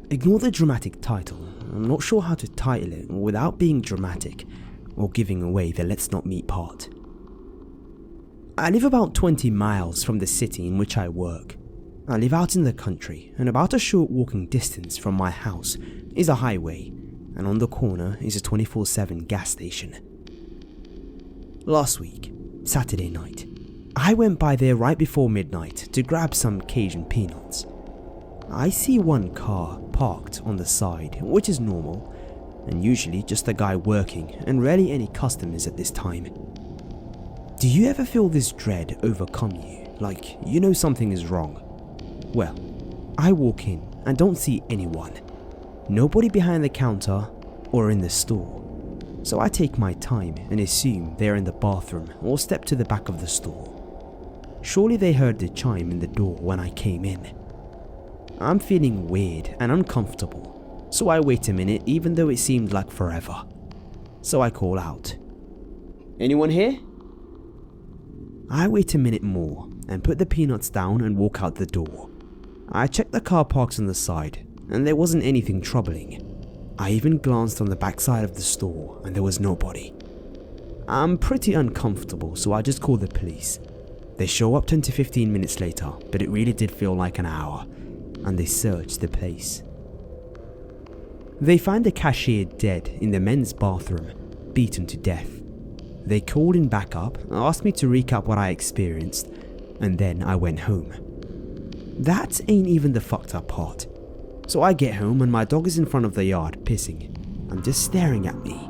Ignore the dramatic title. I'm not sure how to title it without being dramatic or giving away the let's not meet part. I live about 20 miles from the city in which I work. I live out in the country, and about a short walking distance from my house is a highway, and on the corner is a 24/7 gas station. Last week, Saturday night, I went by there right before midnight to grab some Cajun peanuts. I see one car parked on the side, which is normal, and usually just a guy working and rarely any customers at this time. Do you ever feel this dread overcome you, like you know something is wrong? Well, I walk in and don't see anyone. Nobody behind the counter or in the store. So I take my time and assume they're in the bathroom or step to the back of the store. Surely they heard the chime in the door when I came in. I'm feeling weird and uncomfortable, so I wait a minute even though it seemed like forever. So I call out, "Anyone here?" I wait a minute more and put the peanuts down and walk out the door. I checked the car parks on the side and there wasn't anything troubling. I even glanced on the backside of the store and there was nobody. I'm pretty uncomfortable, so I just call the police. They show up 10 to 15 minutes later, but it really did feel like an hour, and they search the place. They find the cashier dead in the men's bathroom, beaten to death. They called in backup, asked me to recap what I experienced, and then I went home. That ain't even the fucked up part. So I get home and my dog is in front of the yard pissing and just staring at me.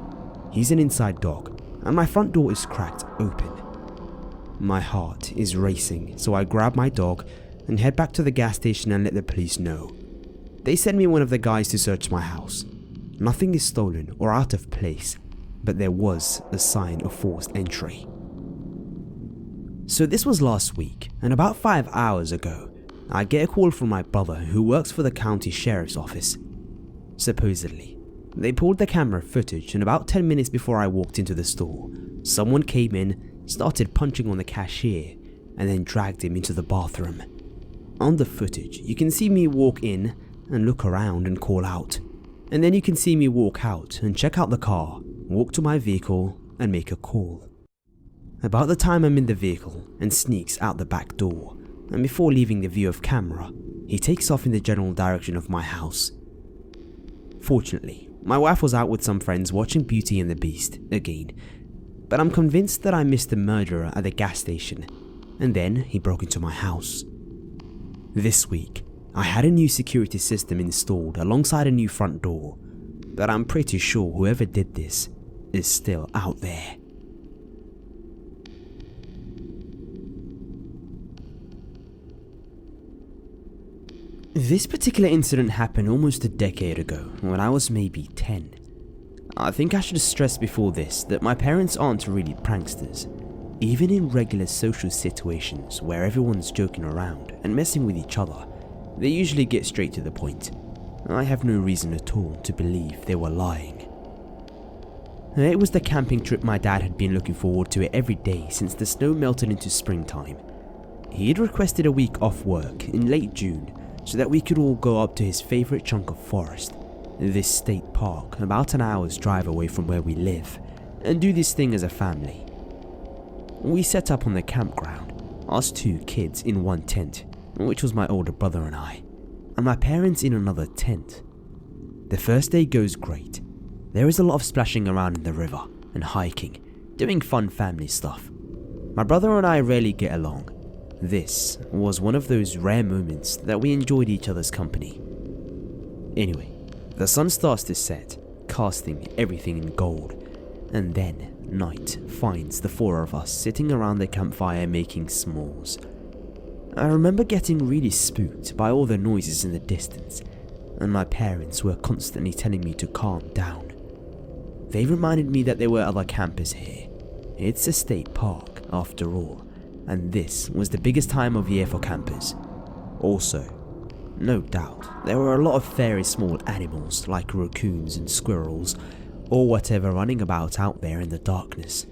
He's an inside dog and my front door is cracked open. My heart is racing, so I grab my dog and head back to the gas station and let the police know. They send me one of the guys to search my house. Nothing is stolen or out of place, but there was a sign of forced entry. So this was last week, and about 5 hours ago, I get a call from my brother who works for the county sheriff's office. Supposedly, they pulled the camera footage and about 10 minutes before I walked into the store, someone came in, started punching on the cashier, and then dragged him into the bathroom. On the footage, you can see me walk in and look around and call out. And then you can see me walk out and check out the car, walk to my vehicle and make a call. About the time I'm in the vehicle and sneaks out the back door, and before leaving the view of camera, he takes off in the general direction of my house. Fortunately, my wife was out with some friends watching Beauty and the Beast again, but I'm convinced that I missed the murderer at the gas station, and then he broke into my house. This week, I had a new security system installed alongside a new front door, but I'm pretty sure whoever did this is still out there. This particular incident happened almost a decade ago, when I was maybe 10. I think I should stress before this that my parents aren't really pranksters. Even in regular social situations where everyone's joking around and messing with each other, they usually get straight to the point. I have no reason at all to believe they were lying. It was the camping trip my dad had been looking forward to every day since the snow melted into springtime. He had requested a week off work in late June so that we could all go up to his favourite chunk of forest, this state park about an hour's drive away from where we live, and do this thing as a family. We set up on the campground, us 2 kids in one tent, which was my older brother and I, and my parents in another tent. The first day goes great. There is a lot of splashing around in the river and hiking, doing fun family stuff. My brother and I rarely get along. This was one of those rare moments that we enjoyed each other's company. Anyway, the sun starts to set, casting everything in gold, and then night finds the 4 of us sitting around the campfire making s'mores. I remember getting really spooked by all the noises in the distance, and my parents were constantly telling me to calm down. They reminded me that there were other campers here. It's a state park, after all, and this was the biggest time of year for campers. Also, no doubt, there were a lot of very small animals like raccoons and squirrels, or whatever running about out there in the darkness.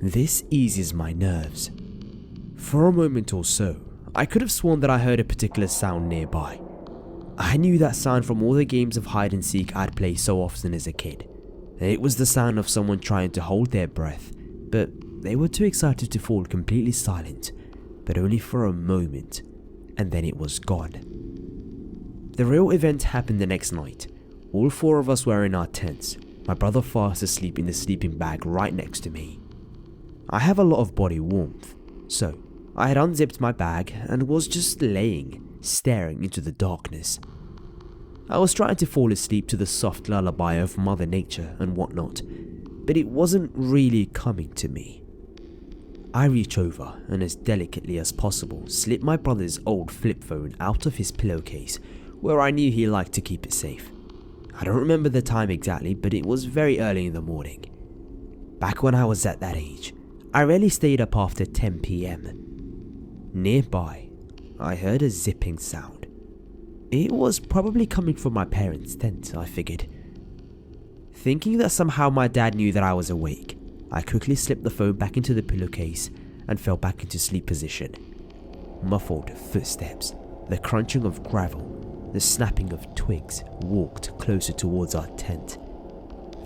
This eases my nerves. For a moment or so, I could have sworn that I heard a particular sound nearby. I knew that sound from all the games of hide and seek I'd play so often as a kid. It was the sound of someone trying to hold their breath, but they were too excited to fall completely silent, but only for a moment, and then it was gone. The real event happened the next night. All four of us were in our tents, my brother fast asleep in the sleeping bag right next to me. I have a lot of body warmth, so I had unzipped my bag and was just laying, staring into the darkness. I was trying to fall asleep to the soft lullaby of Mother Nature and whatnot, but it wasn't really coming to me. I reach over and as delicately as possible slip my brother's old flip phone out of his pillowcase where I knew he liked to keep it safe. I don't remember the time exactly, but it was very early in the morning. Back when I was at that age, I rarely stayed up after 10 PM. Nearby, I heard a zipping sound. It was probably coming from my parents' tent, I figured. Thinking that somehow my dad knew that I was awake, I quickly slipped the phone back into the pillowcase and fell back into sleep position. Muffled footsteps, the crunching of gravel, the snapping of twigs walked closer towards our tent.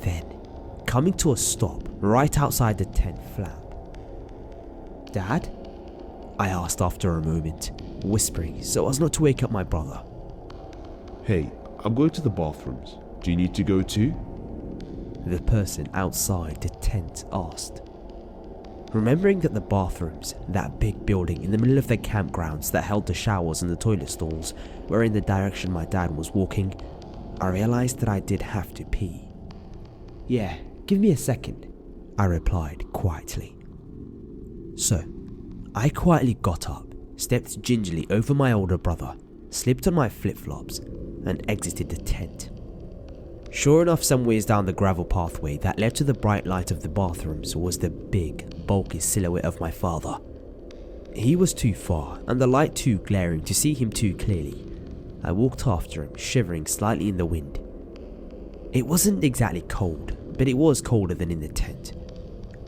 Then, coming to a stop right outside the tent flap. "Dad?" I asked after a moment, whispering so as not to wake up my brother. "Hey, I'm going to the bathrooms. Do you need to go too?" The person outside the tent asked. Remembering that the bathrooms, that big building in the middle of the campgrounds that held the showers and the toilet stalls, were in the direction my dad was walking, I realized that I did have to pee. "Yeah, give me a second," I replied quietly. So, I quietly got up, stepped gingerly over my older brother, slipped on my flip-flops, and exited the tent. Sure enough, some ways down the gravel pathway that led to the bright light of the bathrooms was the big, bulky silhouette of my father. He was too far and the light too glaring to see him too clearly. I walked after him, shivering slightly in the wind. It wasn't exactly cold, but it was colder than in the tent.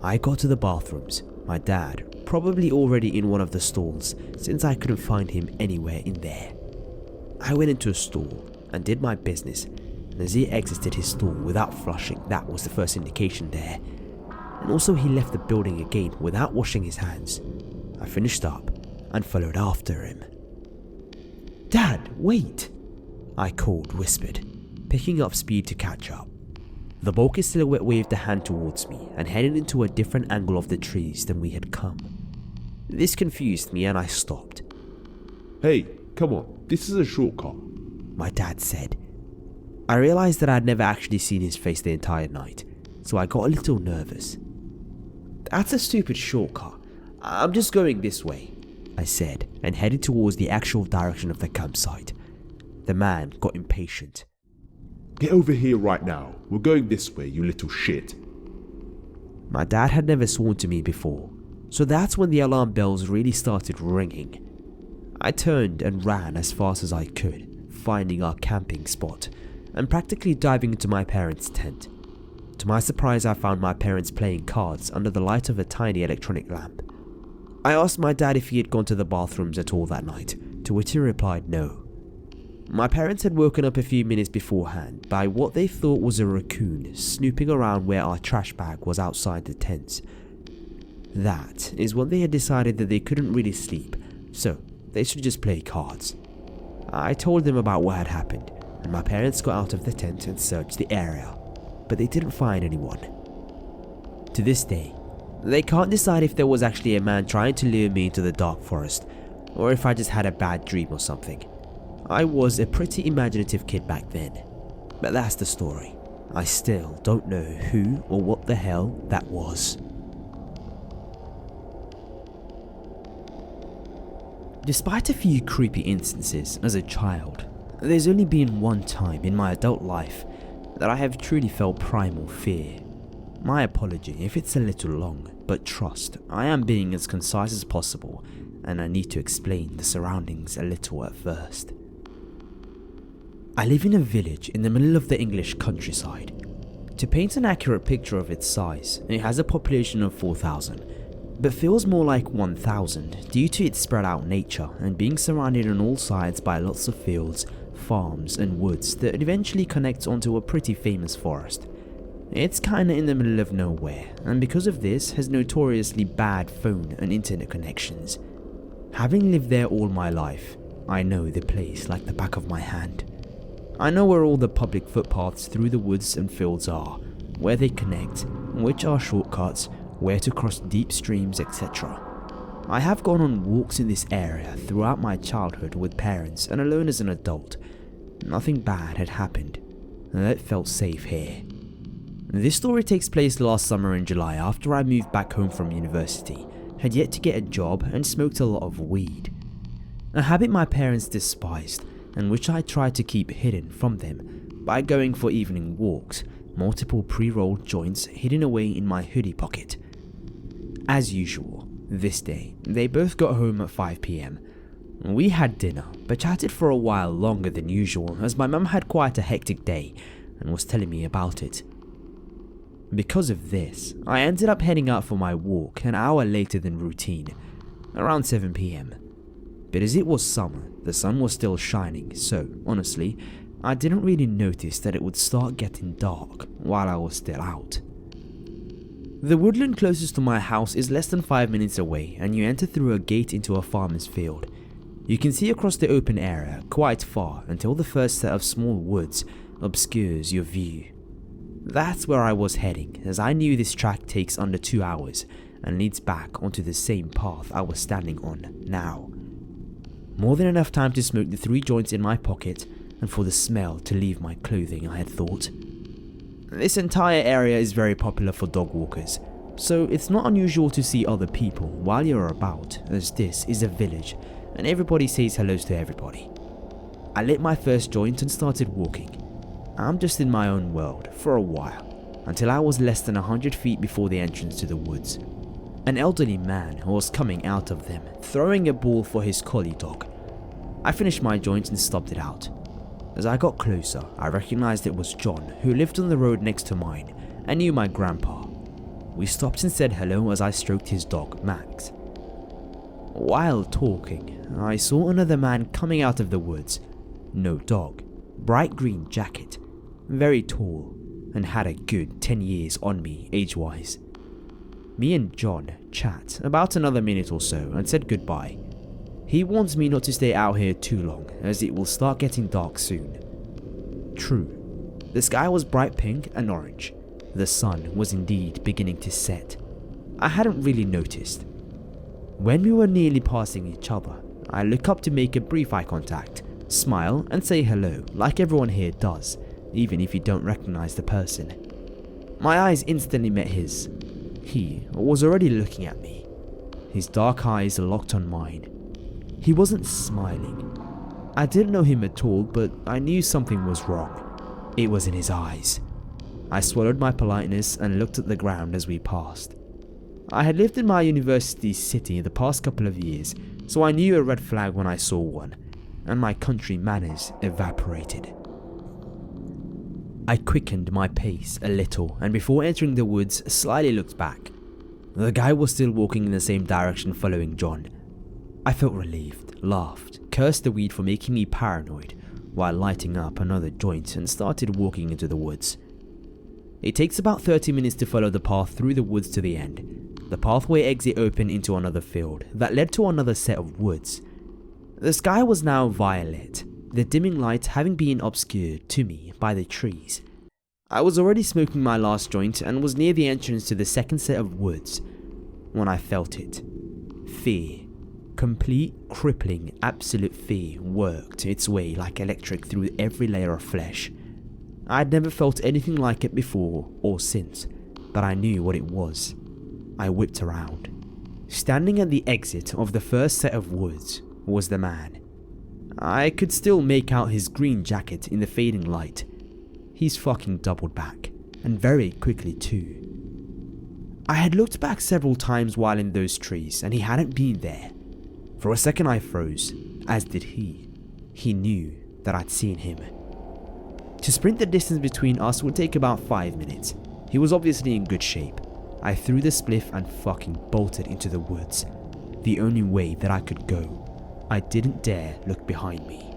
I got to the bathrooms, my dad probably already in one of the stalls since I couldn't find him anywhere in there. I went into a stall and did my business. As he exited his stall without flushing, that was the first indication there. And also he left the building again without washing his hands. I finished up and followed after him. "Dad, wait!" I called, whispered, picking up speed to catch up. The bulky silhouette waved a hand towards me and headed into a different angle of the trees than we had come. This confused me and I stopped. "Hey, come on, this is a shortcut," my dad said. I realized that I'd never actually seen his face the entire night, so I got a little nervous. "That's a stupid shortcut. I'm just going this way," I said, and headed towards the actual direction of the campsite. The man got impatient. "Get over here right now. We're going this way, you little shit." My dad had never sworn to me before, so that's when the alarm bells really started ringing. I turned and ran as fast as I could, finding our camping spot and practically diving into my parents' tent. To my surprise, I found my parents playing cards under the light of a tiny electronic lamp. I asked my dad if he had gone to the bathrooms at all that night, to which he replied no. My parents had woken up a few minutes beforehand by what they thought was a raccoon snooping around where our trash bag was outside the tents. That is when they had decided that they couldn't really sleep, so they should just play cards. I told them about what had happened, and my parents got out of the tent and searched the area, but they didn't find anyone. To this day, they can't decide if there was actually a man trying to lure me into the dark forest, or if I just had a bad dream or something. I was a pretty imaginative kid back then, but that's the story. I still don't know who or what the hell that was. Despite a few creepy instances as a child, there's only been one time in my adult life that I have truly felt primal fear. My apology if it's a little long, but trust, I am being as concise as possible and I need to explain the surroundings a little at first. I live in a village in the middle of the English countryside. To paint an accurate picture of its size, it has a population of 4,000, but feels more like 1,000 due to its spread out nature and being surrounded on all sides by lots of fields, farms and woods that eventually connects onto a pretty famous forest. It's kinda in the middle of nowhere, and because of this has notoriously bad phone and internet connections. Having lived there all my life, I know the place like the back of my hand. I know where all the public footpaths through the woods and fields are, where they connect, which are shortcuts, where to cross deep streams, etc. I have gone on walks in this area throughout my childhood with parents and alone as an adult. Nothing bad had happened, and it felt safe here. This story takes place last summer in July after I moved back home from university, had yet to get a job and smoked a lot of weed. A habit my parents despised and which I tried to keep hidden from them by going for evening walks, multiple pre-rolled joints hidden away in my hoodie pocket. As usual, this day, they both got home at 5 PM. We had dinner, but chatted for a while longer than usual as my mum had quite a hectic day and was telling me about it. Because of this, I ended up heading out for my walk an hour later than routine, around 7 PM. But as it was summer, the sun was still shining, so honestly, I didn't really notice that it would start getting dark while I was still out. The woodland closest to my house is less than 5 minutes away, and you enter through a gate into a farmer's field. You can see across the open area quite far until the first set of small woods obscures your view. That's where I was heading, as I knew this track takes under 2 hours and leads back onto the same path I was standing on now. More than enough time to smoke the 3 joints in my pocket and for the smell to leave my clothing, I had thought. This entire area is very popular for dog walkers, so it's not unusual to see other people while you're about, as this is a village and everybody says hellos to everybody. I lit my first joint and started walking. I'm just in my own world for a while, until I was less than 100 feet before the entrance to the woods. An elderly man was coming out of them, throwing a ball for his collie dog. I finished my joint and stopped it out. As I got closer, I recognized it was John, who lived on the road next to mine and knew my grandpa. We stopped and said hello as I stroked his dog, Max. While talking, I saw another man coming out of the woods. No dog, bright green jacket, very tall, and had a good 10 years on me age-wise. Me and John chat about another minute or so and said goodbye. He warns me not to stay out here too long as it will start getting dark soon. True, the sky was bright pink and orange. The sun was indeed beginning to set. I hadn't really noticed. When we were nearly passing each other, I look up to make a brief eye contact, smile and say hello like everyone here does, even if you don't recognize the person. My eyes instantly met his. He was already looking at me, his dark eyes locked on mine. He wasn't smiling. I didn't know him at all, but I knew something was wrong. It was in his eyes. I swallowed my politeness and looked at the ground as we passed. I had lived in my university city the past couple of years, so I knew a red flag when I saw one, and my country manners evaporated. I quickened my pace a little and before entering the woods slightly looked back. The guy was still walking in the same direction following John. I felt relieved, laughed, cursed the weed for making me paranoid while lighting up another joint and started walking into the woods. It takes about 30 minutes to follow the path through the woods to the end. The pathway exit opened into another field that led to another set of woods. The sky was now violet, the dimming light having been obscured to me by the trees. I was already smoking my last joint and was near the entrance to the second set of woods when I felt it. Fear. Complete, crippling, absolute fear worked its way like electric through every layer of flesh. I had never felt anything like it before or since, but I knew what it was. I whipped around. Standing at the exit of the first set of woods was the man. I could still make out his green jacket in the fading light. He's fucking doubled back, and very quickly too. I had looked back several times while in those trees and he hadn't been there. For a second I froze, as did he. He knew that I'd seen him. To sprint the distance between us would take about 5 minutes. He was obviously in good shape. I threw the spliff and fucking bolted into the woods, the only way that I could go. I didn't dare look behind me.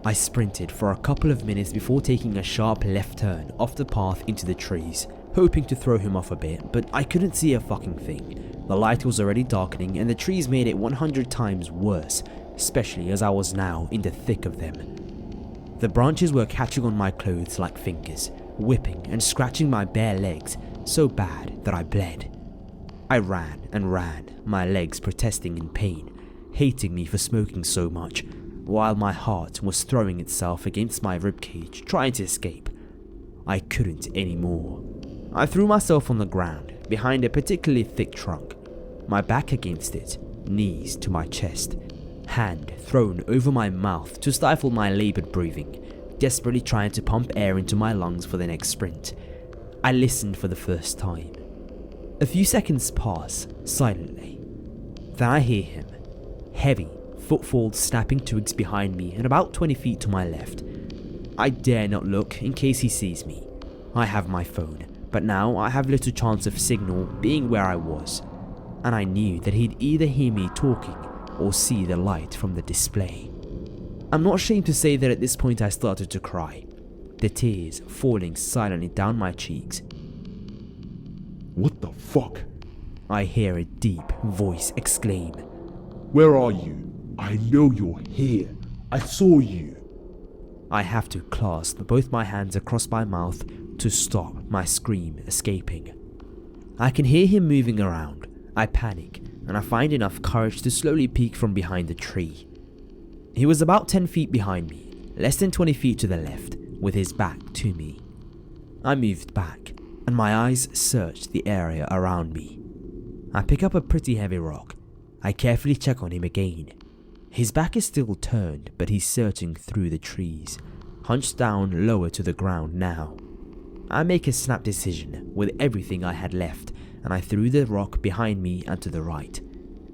I sprinted for a couple of minutes before taking a sharp left turn off the path into the trees, hoping to throw him off a bit, but I couldn't see a fucking thing. The light was already darkening and the trees made it 100 times worse, especially as I was now in the thick of them. The branches were catching on my clothes like fingers, whipping and scratching my bare legs so bad that I bled. I ran and ran, my legs protesting in pain, hating me for smoking so much, while my heart was throwing itself against my ribcage, trying to escape. I couldn't anymore. I threw myself on the ground, behind a particularly thick trunk, my back against it, knees to my chest, hand thrown over my mouth to stifle my labored breathing, desperately trying to pump air into my lungs for the next sprint. I listened for the first time. A few seconds pass silently. Then I hear him, heavy footfalls snapping twigs behind me and about 20 feet to my left. I dare not look in case he sees me. I have my phone, but now I have little chance of signal being where I was, and I knew that he'd either hear me talking or see the light from the display. I'm not ashamed to say that at this point I started to cry, the tears falling silently down my cheeks. What the fuck? I hear a deep voice exclaim. Where are you? I know you're here. I saw you. I have to clasp both my hands across my mouth to stop my scream escaping. I can hear him moving around. I panic, and I find enough courage to slowly peek from behind the tree. He was about 10 feet behind me, less than 20 feet to the left, with his back to me. I moved back, and my eyes searched the area around me. I pick up a pretty heavy rock. I carefully check on him again. His back is still turned, but he's searching through the trees, hunched down lower to the ground now. I make a snap decision with everything I had left, and I threw the rock behind me and to the right.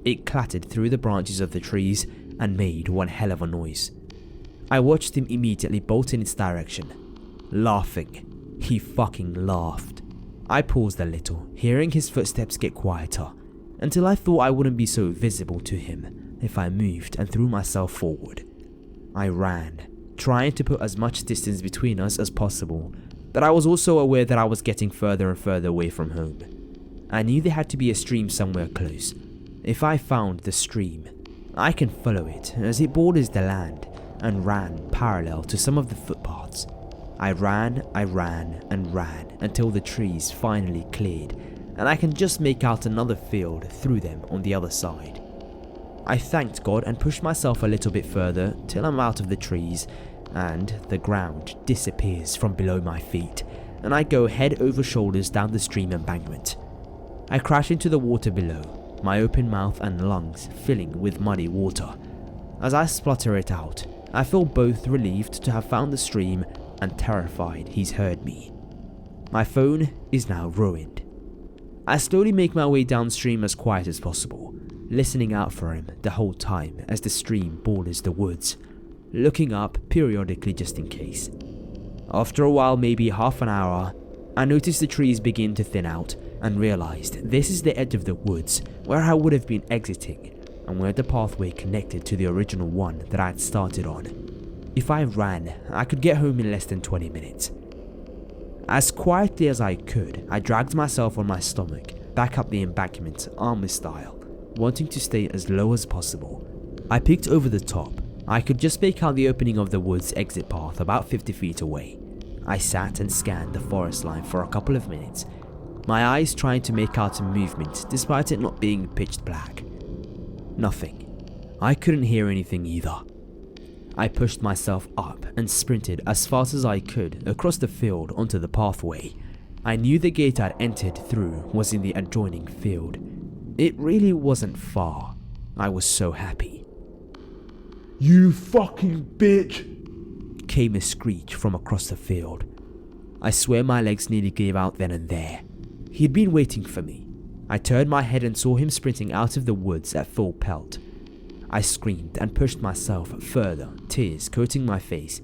It clattered through the branches of the trees and made one hell of a noise. I watched him immediately bolt in its direction, laughing. He fucking laughed. I paused a little, hearing his footsteps get quieter, until I thought I wouldn't be so visible to him if I moved and threw myself forward. I ran, trying to put as much distance between us as possible, but I was also aware that I was getting further and further away from home. I knew there had to be a stream somewhere close. If I found the stream, I can follow it as it borders the land and ran parallel to some of the footpaths. I ran and ran until the trees finally cleared and I can just make out another field through them on the other side. I thanked God and pushed myself a little bit further till I'm out of the trees and the ground disappears from below my feet and I go head over shoulders down the stream embankment. I crash into the water below, my open mouth and lungs filling with muddy water. As I splutter it out, I feel both relieved to have found the stream and terrified he's heard me. My phone is now ruined. I slowly make my way downstream as quiet as possible, listening out for him the whole time as the stream borders the woods, looking up periodically just in case. After a while, maybe half an hour, I notice the trees begin to thin out and realized this is the edge of the woods where I would have been exiting and where the pathway connected to the original one that I had started on. If I ran, I could get home in less than 20 minutes. As quietly as I could, I dragged myself on my stomach back up the embankment armor style, wanting to stay as low as possible. I peeked over the top. I could just make out the opening of the woods exit path about 50 feet away. I sat and scanned the forest line for a couple of minutes, my eyes trying to make out a movement despite it not being pitch black. Nothing. I couldn't hear anything either. I pushed myself up and sprinted as fast as I could across the field onto the pathway. I knew the gate I'd entered through was in the adjoining field. It really wasn't far. I was so happy. You fucking bitch! Came a screech from across the field. I swear my legs nearly gave out then and there. He'd been waiting for me. I turned my head and saw him sprinting out of the woods at full pelt. I screamed and pushed myself further, tears coating my face.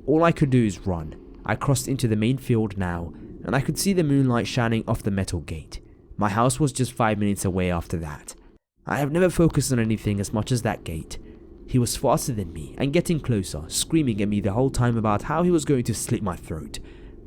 All I could do is run. I crossed into the main field now and I could see the moonlight shining off the metal gate. My house was just 5 minutes away after that. I have never focused on anything as much as that gate. He was faster than me and getting closer, screaming at me the whole time about how he was going to slit my throat.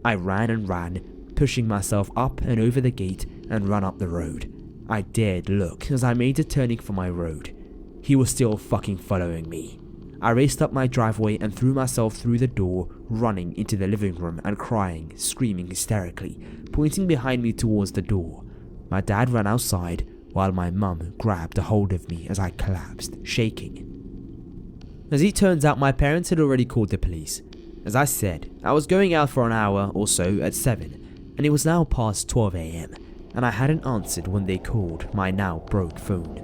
I ran and ran, pushing myself up and over the gate and ran up the road. I dared look as I made a turning for my road. He was still fucking following me. I raced up my driveway and threw myself through the door, running into the living room and crying, screaming hysterically, pointing behind me towards the door. My dad ran outside while my mum grabbed a hold of me as I collapsed, shaking. As it turns out, my parents had already called the police. As I said, I was going out for an hour or so at 7, and it was now past 12 AM, and I hadn't answered when they called my now broke phone,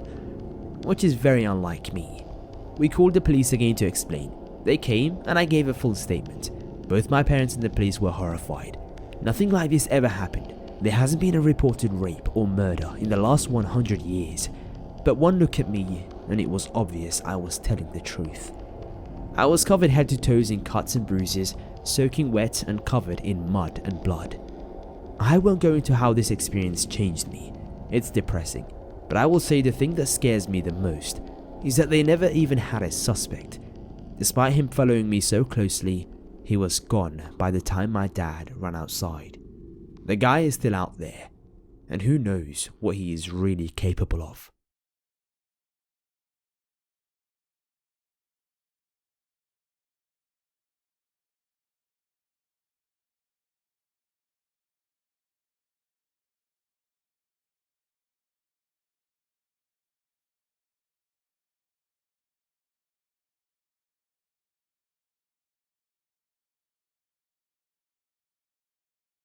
which is very unlike me. We called the police again to explain. They came and I gave a full statement. Both my parents and the police were horrified. Nothing like this ever happened. There hasn't been a reported rape or murder in the last 100 years. But one look at me and it was obvious I was telling the truth. I was covered head to toes in cuts and bruises, soaking wet and covered in mud and blood. I won't go into how this experience changed me. It's depressing. But I will say the thing that scares me the most is that they never even had a suspect. Despite him following me so closely, he was gone by the time my dad ran outside. The guy is still out there, and who knows what he is really capable of.